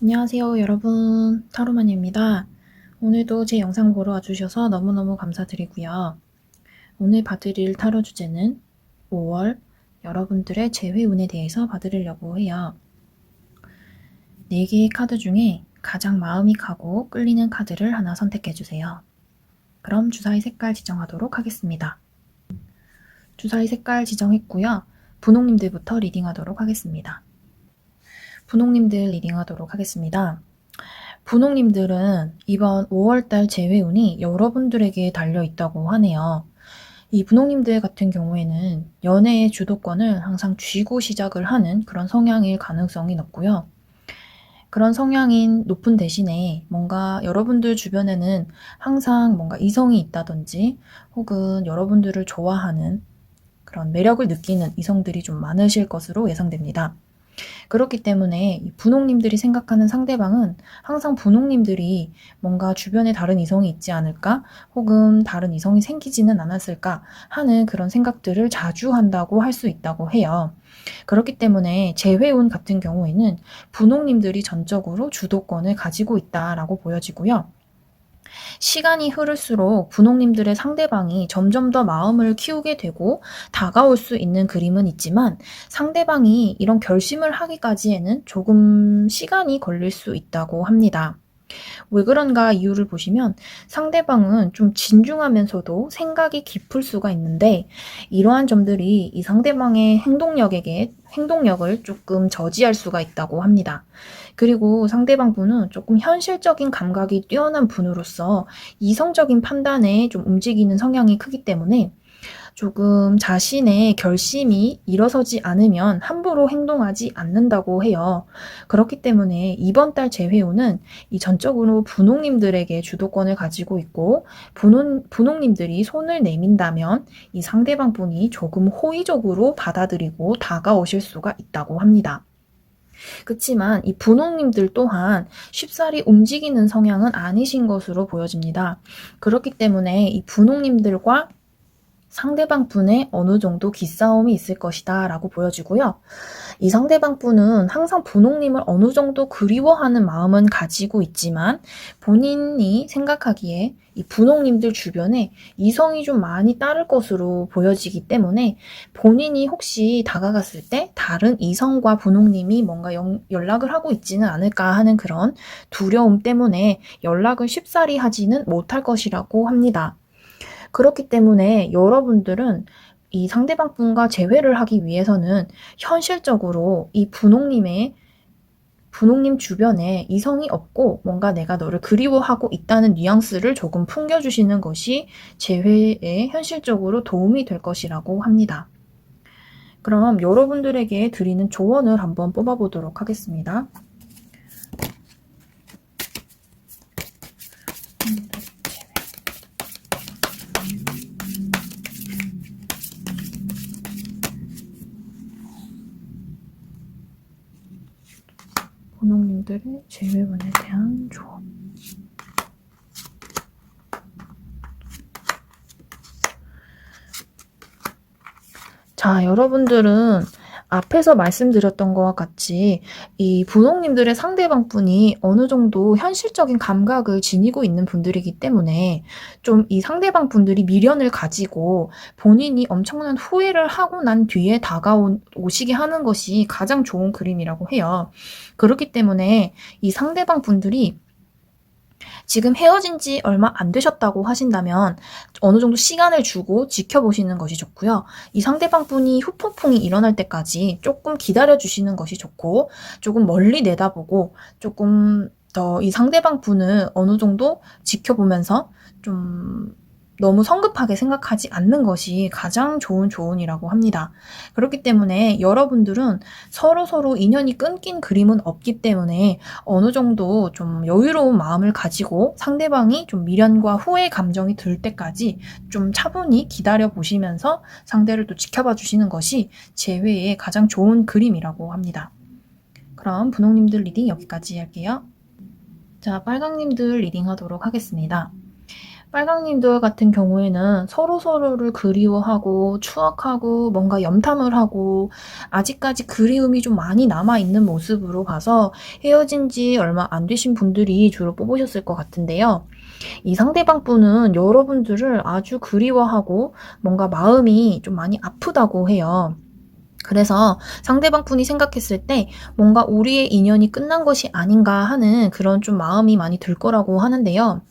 안녕하세요 여러분, 타로마녀입니다. 오늘도 제 영상 보러 와주셔서 너무너무 감사드리고요. 오늘 봐드릴 타로 주제는 5월 여러분들의 재회운에 대해서 봐드리려고 해요. 4개의 카드 중에 가장 마음이 가고 끌리는 카드를 하나 선택해주세요. 그럼 주사위 색깔 지정하도록 하겠습니다. 주사위 색깔 지정했고요. 분홍님들부터 리딩하도록 하겠습니다. 분홍님들 리딩하도록 하겠습니다. 분홍님들은 이번 5월달 재회운이 여러분들에게 달려있다고 하네요. 이 분홍님들 같은 경우에는 연애의 주도권을 항상 쥐고 시작을 하는 그런 성향일 가능성이 높고요. 그런 성향인 높은 대신에 뭔가 여러분들 주변에는 항상 뭔가 이성이 있다든지 혹은 여러분들을 좋아하는 그런 매력을 느끼는 이성들이 좀 많으실 것으로 예상됩니다. 그렇기 때문에 이 분홍님들이 생각하는 상대방은 항상 분홍님들이 뭔가 주변에 다른 이성이 있지 않을까 혹은 다른 이성이 생기지는 않았을까 하는 그런 생각들을 자주 한다고 할 수 있다고 해요. 그렇기 때문에 재회운 같은 경우에는 분홍님들이 전적으로 주도권을 가지고 있다라고 보여지고요. 시간이 흐를수록 분홍님들의 상대방이 점점 더 마음을 키우게 되고 다가올 수 있는 그림은 있지만 상대방이 이런 결심을 하기까지에는 조금 시간이 걸릴 수 있다고 합니다. 왜 그런가 이유를 보시면 상대방은 좀 진중하면서도 생각이 깊을 수가 있는데 이러한 점들이 이 상대방의 행동력을 조금 저지할 수가 있다고 합니다. 그리고 상대방 분은 조금 현실적인 감각이 뛰어난 분으로서 이성적인 판단에 좀 움직이는 성향이 크기 때문에 조금 자신의 결심이 일어서지 않으면 함부로 행동하지 않는다고 해요. 그렇기 때문에 이번 달 재회운은 이 전적으로 분홍님들에게 주도권을 가지고 있고 분홍님들이 손을 내민다면 이 상대방 분이 조금 호의적으로 받아들이고 다가오실 수가 있다고 합니다. 그치만 이 분홍님들 또한 쉽사리 움직이는 성향은 아니신 것으로 보여집니다. 그렇기 때문에 이 분홍님들과 상대방 분의 어느 정도 기싸움이 있을 것이다 라고 보여지고요. 이 상대방 분은 항상 분홍님을 어느 정도 그리워하는 마음은 가지고 있지만 본인이 생각하기에 이 분홍님들 주변에 이성이 좀 많이 따를 것으로 보여지기 때문에 본인이 혹시 다가갔을 때 다른 이성과 분홍님이 뭔가 연락을 하고 있지는 않을까 하는 그런 두려움 때문에 연락을 쉽사리 하지는 못할 것이라고 합니다. 그렇기 때문에 여러분들은 이 상대방 분과 재회를 하기 위해서는 현실적으로 이 분홍님 주변에 이성이 없고 뭔가 내가 너를 그리워하고 있다는 뉘앙스를 조금 풍겨주시는 것이 재회에 현실적으로 도움이 될 것이라고 합니다. 그럼 여러분들에게 드리는 조언을 한번 뽑아보도록 하겠습니다. 분홍님들의 재회운에 대한 조언. 자, 여러분들은 앞에서 말씀드렸던 것과 같이 이 분홍님들의 상대방 분이 어느 정도 현실적인 감각을 지니고 있는 분들이기 때문에 좀 이 상대방 분들이 미련을 가지고 본인이 엄청난 후회를 하고 난 뒤에 오시게 하는 것이 가장 좋은 그림이라고 해요. 그렇기 때문에 이 상대방 분들이 지금 헤어진 지 얼마 안 되셨다고 하신다면 어느 정도 시간을 주고 지켜보시는 것이 좋고요. 이 상대방 분이 후폭풍이 일어날 때까지 조금 기다려주시는 것이 좋고 조금 멀리 내다보고 조금 더 이 상대방 분을 어느 정도 지켜보면서 좀 너무 성급하게 생각하지 않는 것이 가장 좋은 조언이라고 합니다. 그렇기 때문에 여러분들은 서로 인연이 끊긴 그림은 없기 때문에 어느 정도 좀 여유로운 마음을 가지고 상대방이 좀 미련과 후회 감정이 들 때까지 좀 차분히 기다려 보시면서 상대를 또 지켜봐 주시는 것이 재회의 가장 좋은 그림이라고 합니다. 그럼 분홍님들 리딩 여기까지 할게요. 자, 빨강님들 리딩 하도록 하겠습니다. 빨강님들 같은 경우에는 서로서로를 그리워하고 추억하고 뭔가 염탐을 하고 아직까지 그리움이 좀 많이 남아있는 모습으로 봐서 헤어진 지 얼마 안 되신 분들이 주로 뽑으셨을 것 같은데요. 이 상대방 분은 여러분들을 아주 그리워하고 뭔가 마음이 좀 많이 아프다고 해요. 그래서 상대방 분이 생각했을 때 뭔가 우리의 인연이 끝난 것이 아닌가 하는 그런 좀 마음이 많이 들 거라고 하는데요.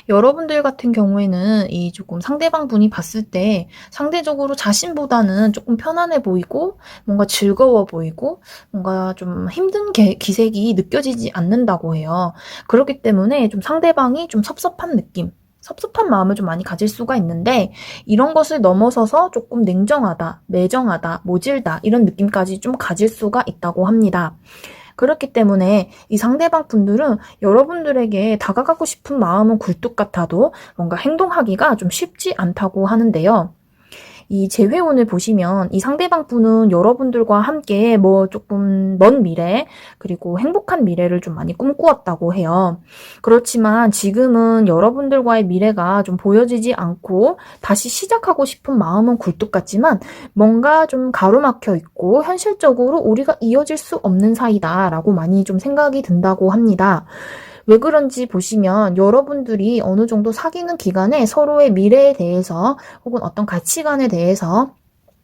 여러분들 같은 경우에는 이 조금 상대방 분이 봤을 때 상대적으로 자신보다는 조금 편안해 보이고 뭔가 즐거워 보이고 뭔가 좀 힘든 기색이 느껴지지 않는다고 해요. 그렇기 때문에 좀 상대방이 좀 섭섭한 느낌, 섭섭한 마음을 좀 많이 가질 수가 있는데 이런 것을 넘어서서 조금 냉정하다, 매정하다, 모질다 이런 느낌까지 좀 가질 수가 있다고 합니다. 그렇기 때문에 이 상대방 분들은 여러분들에게 다가가고 싶은 마음은 굴뚝 같아도 뭔가 행동하기가 좀 쉽지 않다고 하는데요. 이 재회운을 보시면 이 상대방 분은 여러분들과 함께 뭐 조금 먼 미래 그리고 행복한 미래를 좀 많이 꿈꾸었다고 해요. 그렇지만 지금은 여러분들과의 미래가 좀 보여지지 않고 다시 시작하고 싶은 마음은 굴뚝 같지만 뭔가 좀 가로막혀 있고 현실적으로 우리가 이어질 수 없는 사이다라고 많이 좀 생각이 든다고 합니다. 왜 그런지 보시면 여러분들이 어느 정도 사귀는 기간에 서로의 미래에 대해서 혹은 어떤 가치관에 대해서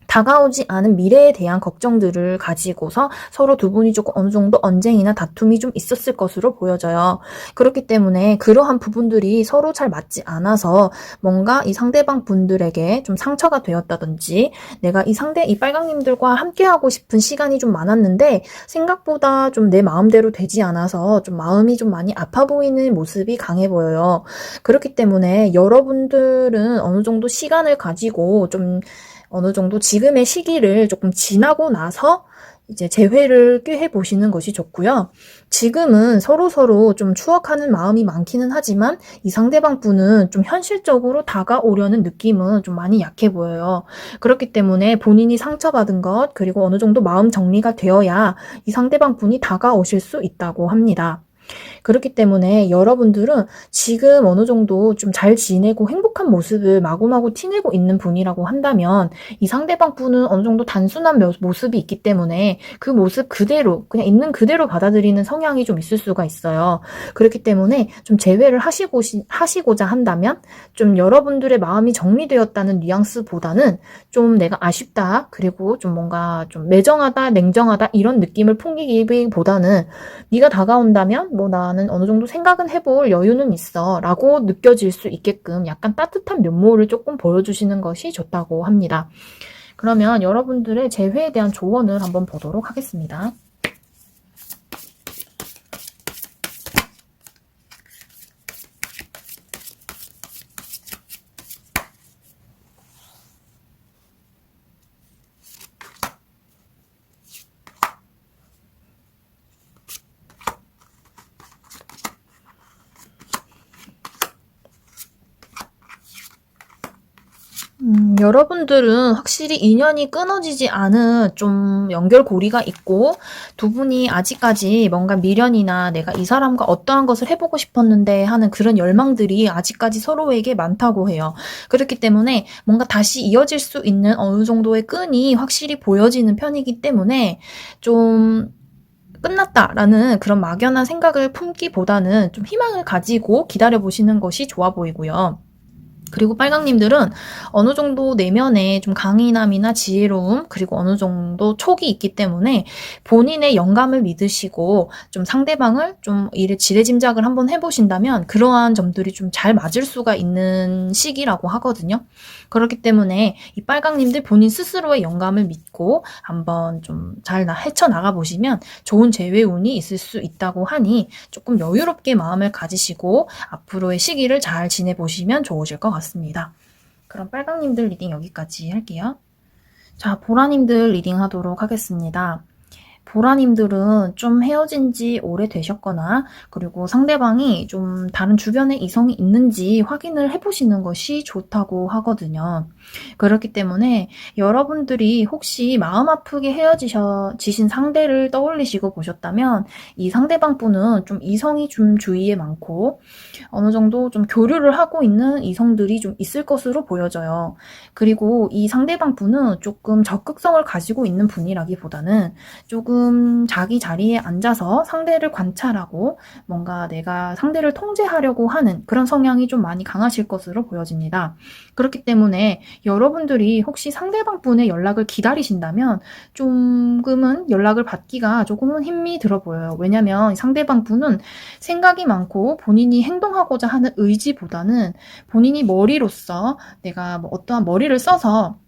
다가오지 않은 미래에 대한 걱정들을 가지고서 서로 두 분이 조금 어느 정도 언쟁이나 다툼이 좀 있었을 것으로 보여져요. 그렇기 때문에 그러한 부분들이 서로 잘 맞지 않아서 뭔가 이 상대방 분들에게 좀 상처가 되었다든지 내가 이 빨강님들과 함께하고 싶은 시간이 좀 많았는데 생각보다 좀 내 마음대로 되지 않아서 좀 마음이 좀 많이 아파 보이는 모습이 강해 보여요. 그렇기 때문에 여러분들은 어느 정도 시간을 가지고 좀 어느 정도 지금의 시기를 조금 지나고 나서 이제 재회를 꾀해 보시는 것이 좋고요. 지금은 서로서로 좀 추억하는 마음이 많기는 하지만 이 상대방 분은 좀 현실적으로 다가오려는 느낌은 좀 많이 약해 보여요. 그렇기 때문에 본인이 상처받은 것 그리고 어느 정도 마음 정리가 되어야 이 상대방 분이 다가오실 수 있다고 합니다. 그렇기 때문에 여러분들은 지금 어느 정도 좀 잘 지내고 행복한 모습을 마구마구 티내고 있는 분이라고 한다면 이 상대방 분은 어느 정도 단순한 모습이 있기 때문에 그 모습 그대로 그냥 있는 그대로 받아들이는 성향이 좀 있을 수가 있어요. 그렇기 때문에 좀 제외를 하시고자 한다면 좀 여러분들의 마음이 정리되었다는 뉘앙스보다는 좀 내가 아쉽다 그리고 좀 뭔가 좀 매정하다 냉정하다 이런 느낌을 풍기기보다는 네가 다가온다면 뭐 나는 어느 정도 생각은 해볼 여유는 있어 라고 느껴질 수 있게끔 약간 따뜻한 면모를 조금 보여주시는 것이 좋다고 합니다. 그러면 여러분들의 재회에 대한 조언을 한번 보도록 하겠습니다. 여러분들은 확실히 인연이 끊어지지 않은 좀 연결고리가 있고 두 분이 아직까지 뭔가 미련이나 내가 이 사람과 어떠한 것을 해보고 싶었는데 하는 그런 열망들이 아직까지 서로에게 많다고 해요. 그렇기 때문에 뭔가 다시 이어질 수 있는 어느 정도의 끈이 확실히 보여지는 편이기 때문에 좀 끝났다라는 그런 막연한 생각을 품기보다는 좀 희망을 가지고 기다려보시는 것이 좋아 보이고요. 그리고 빨강님들은 어느 정도 내면에 좀 강인함이나 지혜로움 그리고 어느 정도 촉이 있기 때문에 본인의 영감을 믿으시고 좀 상대방을 좀 일에 지레짐작을 한번 해보신다면 그러한 점들이 좀 잘 맞을 수가 있는 시기라고 하거든요. 그렇기 때문에 이 빨강님들 본인 스스로의 영감을 믿고 한번 좀 잘 헤쳐나가 보시면 좋은 재회운이 있을 수 있다고 하니 조금 여유롭게 마음을 가지시고 앞으로의 시기를 잘 지내보시면 좋으실 것 같습니다. 그럼 빨강님들 리딩 여기까지 할게요. 자, 보라님들 리딩 하도록 하겠습니다. 보라님들은 좀 헤어진 지 오래되셨거나 그리고 상대방이 좀 다른 주변에 이성이 있는지 확인을 해보시는 것이 좋다고 하거든요. 그렇기 때문에 여러분들이 혹시 마음 아프게 헤어지신 상대를 떠올리시고 보셨다면 이 상대방 분은 좀 이성이 좀 주위에 많고 어느 정도 좀 교류를 하고 있는 이성들이 좀 있을 것으로 보여져요. 그리고 이 상대방 분은 조금 적극성을 가지고 있는 분이라기보다는 조금 자기 자리에 앉아서 상대를 관찰하고 뭔가 내가 상대를 통제하려고 하는 그런 성향이 좀 많이 강하실 것으로 보여집니다. 그렇기 때문에 여러분들이 혹시 상대방 분의 연락을 기다리신다면 조금은 연락을 받기가 조금은 힘이 들어 보여요. 왜냐면 상대방 분은 생각이 많고 본인이 행동하고자 하는 의지보다는 본인이 머리로서 내가 뭐 어떠한 머리를 써서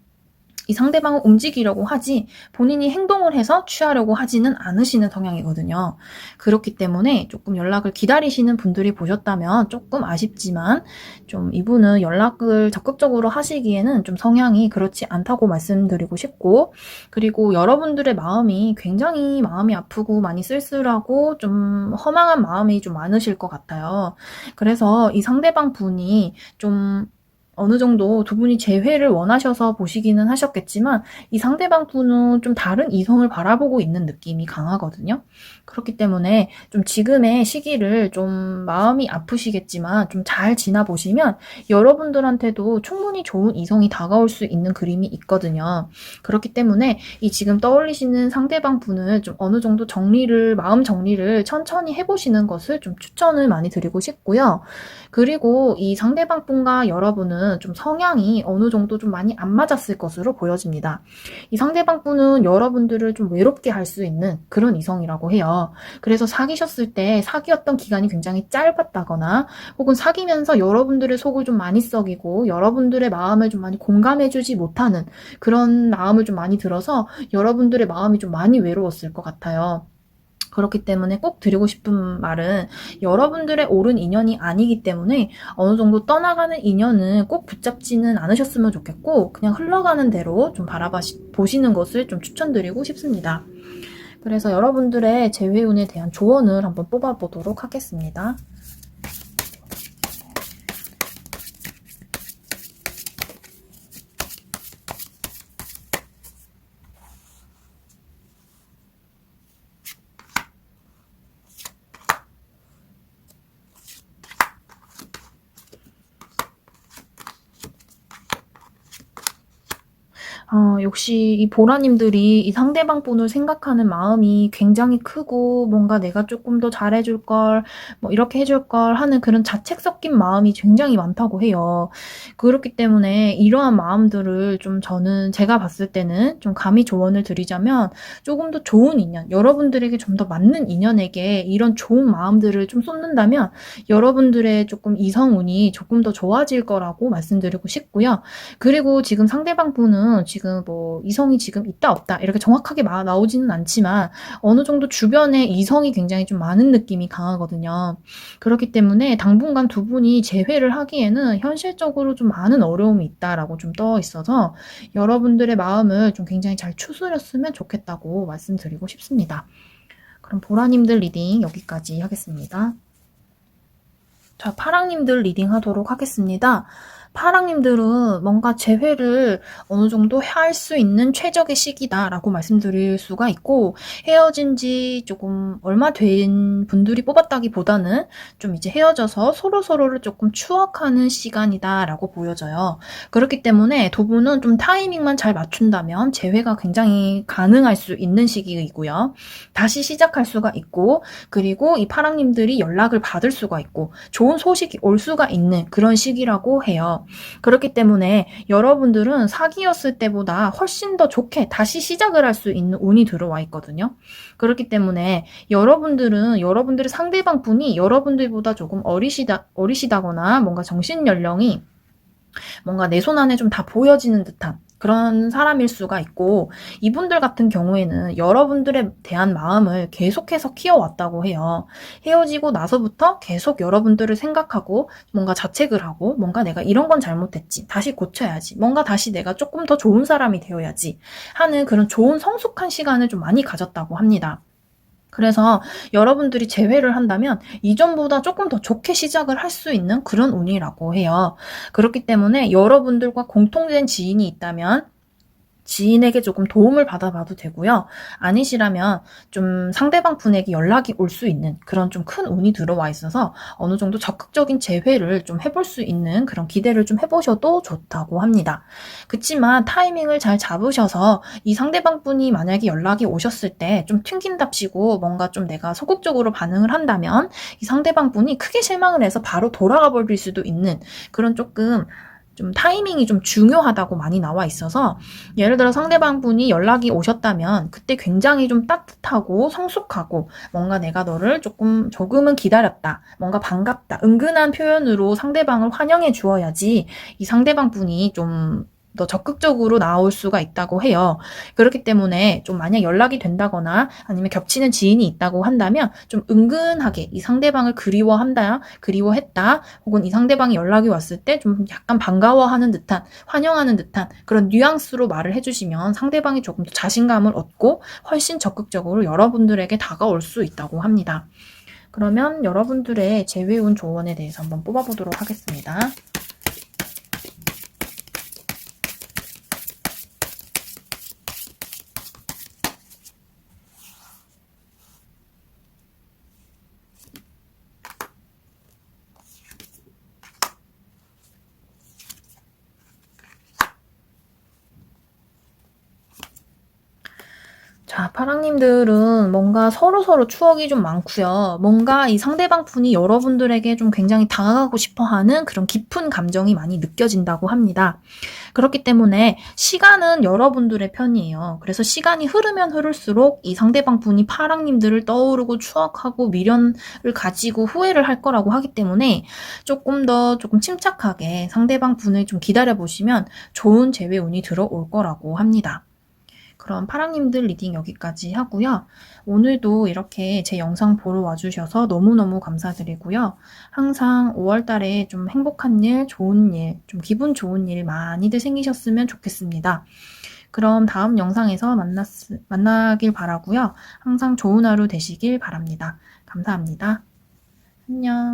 이 상대방을 움직이려고 하지 본인이 행동을 해서 취하려고 하지는 않으시는 성향이거든요. 그렇기 때문에 조금 연락을 기다리시는 분들이 보셨다면 조금 아쉽지만 좀 이분은 연락을 적극적으로 하시기에는 좀 성향이 그렇지 않다고 말씀드리고 싶고, 그리고 여러분들의 마음이 굉장히 마음이 아프고 많이 쓸쓸하고 좀 허망한 마음이 좀 많으실 것 같아요. 그래서 이 상대방 분이 좀 어느 정도 두 분이 재회를 원하셔서 보시기는 하셨겠지만 이 상대방 분은 좀 다른 이성을 바라보고 있는 느낌이 강하거든요. 그렇기 때문에 좀 지금의 시기를 좀 마음이 아프시겠지만 좀 잘 지나보시면 여러분들한테도 충분히 좋은 이성이 다가올 수 있는 그림이 있거든요. 그렇기 때문에 이 지금 떠올리시는 상대방 분을 좀 어느 정도 마음 정리를 천천히 해보시는 것을 좀 추천을 많이 드리고 싶고요. 그리고 이 상대방 분과 여러분은 좀 성향이 어느 정도 좀 많이 안 맞았을 것으로 보여집니다. 이 상대방 분은 여러분들을 좀 외롭게 할 수 있는 그런 이성이라고 해요. 그래서 사귀셨을 때 사귀었던 기간이 굉장히 짧았다거나 혹은 사귀면서 여러분들의 속을 좀 많이 썩이고 여러분들의 마음을 좀 많이 공감해주지 못하는 그런 마음을 좀 많이 들어서 여러분들의 마음이 좀 많이 외로웠을 것 같아요. 그렇기 때문에 꼭 드리고 싶은 말은 여러분들의 옳은 인연이 아니기 때문에 어느 정도 떠나가는 인연은 꼭 붙잡지는 않으셨으면 좋겠고 그냥 흘러가는 대로 좀 보시는 것을 좀 추천드리고 싶습니다. 그래서 여러분들의 재회운에 대한 조언을 한번 뽑아보도록 하겠습니다. 역시 이 보라님들이 이 상대방 분을 생각하는 마음이 굉장히 크고 뭔가 내가 조금 더 잘해줄 걸, 뭐 이렇게 해줄 걸 하는 그런 자책 섞인 마음이 굉장히 많다고 해요. 그렇기 때문에 이러한 마음들을 좀 저는 제가 봤을 때는 좀 감히 조언을 드리자면 조금 더 좋은 인연, 여러분들에게 좀 더 맞는 인연에게 이런 좋은 마음들을 좀 쏟는다면 여러분들의 조금 이성운이 조금 더 좋아질 거라고 말씀드리고 싶고요. 그리고 지금 상대방 분은 지금 뭐 이성이 지금 있다 없다 이렇게 정확하게 나오지는 않지만 어느 정도 주변에 이성이 굉장히 좀 많은 느낌이 강하거든요. 그렇기 때문에 당분간 두 분이 재회를 하기에는 현실적으로 좀 많은 어려움이 있다라고 좀 떠 있어서 여러분들의 마음을 좀 굉장히 잘 추스렸으면 좋겠다고 말씀드리고 싶습니다. 그럼 보라님들 리딩 여기까지 하겠습니다. 자, 파랑님들 리딩 하도록 하겠습니다. 파랑님들은 뭔가 재회를 어느 정도 할 수 있는 최적의 시기다라고 말씀드릴 수가 있고, 헤어진 지 조금 얼마 된 분들이 뽑았다기보다는 좀 이제 헤어져서 서로서로를 조금 추억하는 시간이다라고 보여져요. 그렇기 때문에 두 분은 좀 타이밍만 잘 맞춘다면 재회가 굉장히 가능할 수 있는 시기이고요. 다시 시작할 수가 있고, 그리고 이 파랑님들이 연락을 받을 수가 있고, 좋은 소식이 올 수가 있는 그런 시기라고 해요. 그렇기 때문에 여러분들은 사귀었을 때보다 훨씬 더 좋게 다시 시작을 할 수 있는 운이 들어와 있거든요. 그렇기 때문에 여러분들은 여러분들의 상대방 분이 여러분들보다 조금 어리시다거나 뭔가 정신 연령이 뭔가 내 손 안에 좀 다 보여지는 듯한 그런 사람일 수가 있고, 이분들 같은 경우에는 여러분들에 대한 마음을 계속해서 키워왔다고 해요. 헤어지고 나서부터 계속 여러분들을 생각하고 뭔가 자책을 하고, 뭔가 내가 이런 건 잘못했지, 다시 고쳐야지, 뭔가 다시 내가 조금 더 좋은 사람이 되어야지 하는 그런 좋은 성숙한 시간을 좀 많이 가졌다고 합니다. 그래서 여러분들이 재회를 한다면 이전보다 조금 더 좋게 시작을 할 수 있는 그런 운이라고 해요. 그렇기 때문에 여러분들과 공통된 지인이 있다면 지인에게 조금 도움을 받아봐도 되고요. 아니시라면 좀 상대방 분에게 연락이 올 수 있는 그런 좀 큰 운이 들어와 있어서 어느 정도 적극적인 재회를 좀 해볼 수 있는 그런 기대를 좀 해보셔도 좋다고 합니다. 그치만 타이밍을 잘 잡으셔서 이 상대방 분이 만약에 연락이 오셨을 때 좀 튕긴답시고 뭔가 좀 내가 소극적으로 반응을 한다면 이 상대방 분이 크게 실망을 해서 바로 돌아가 버릴 수도 있는 그런 조금 좀 타이밍이 좀 중요하다고 많이 나와 있어서, 예를 들어 상대방 분이 연락이 오셨다면 그때 굉장히 좀 따뜻하고 성숙하고 뭔가 내가 너를 조금은 기다렸다, 뭔가 반갑다, 은근한 표현으로 상대방을 환영해 주어야지 이 상대방 분이 좀 더 적극적으로 나올 수가 있다고 해요. 그렇기 때문에 좀 만약 연락이 된다거나 아니면 겹치는 지인이 있다고 한다면 좀 은근하게 이 상대방을 그리워했다, 혹은 이 상대방이 연락이 왔을 때 좀 약간 반가워하는 듯한, 환영하는 듯한 그런 뉘앙스로 말을 해주시면 상대방이 조금 더 자신감을 얻고 훨씬 적극적으로 여러분들에게 다가올 수 있다고 합니다. 그러면 여러분들의 재회운 조언에 대해서 한번 뽑아보도록 하겠습니다. 자, 파랑님들은 뭔가 서로서로 추억이 좀 많고요. 뭔가 이 상대방 분이 여러분들에게 좀 굉장히 다가가고 싶어 하는 그런 깊은 감정이 많이 느껴진다고 합니다. 그렇기 때문에 시간은 여러분들의 편이에요. 그래서 시간이 흐르면 흐를수록 이 상대방 분이 파랑님들을 떠오르고 추억하고 미련을 가지고 후회를 할 거라고 하기 때문에 조금 침착하게 상대방 분을 좀 기다려보시면 좋은 재회운이 들어올 거라고 합니다. 그럼 파랑님들 리딩 여기까지 하고요. 오늘도 이렇게 제 영상 보러 와주셔서 너무너무 감사드리고요. 항상 5월달에 좀 행복한 일, 좋은 일, 좀 기분 좋은 일 많이들 생기셨으면 좋겠습니다. 그럼 다음 영상에서 만나길 바라고요. 항상 좋은 하루 되시길 바랍니다. 감사합니다. 안녕.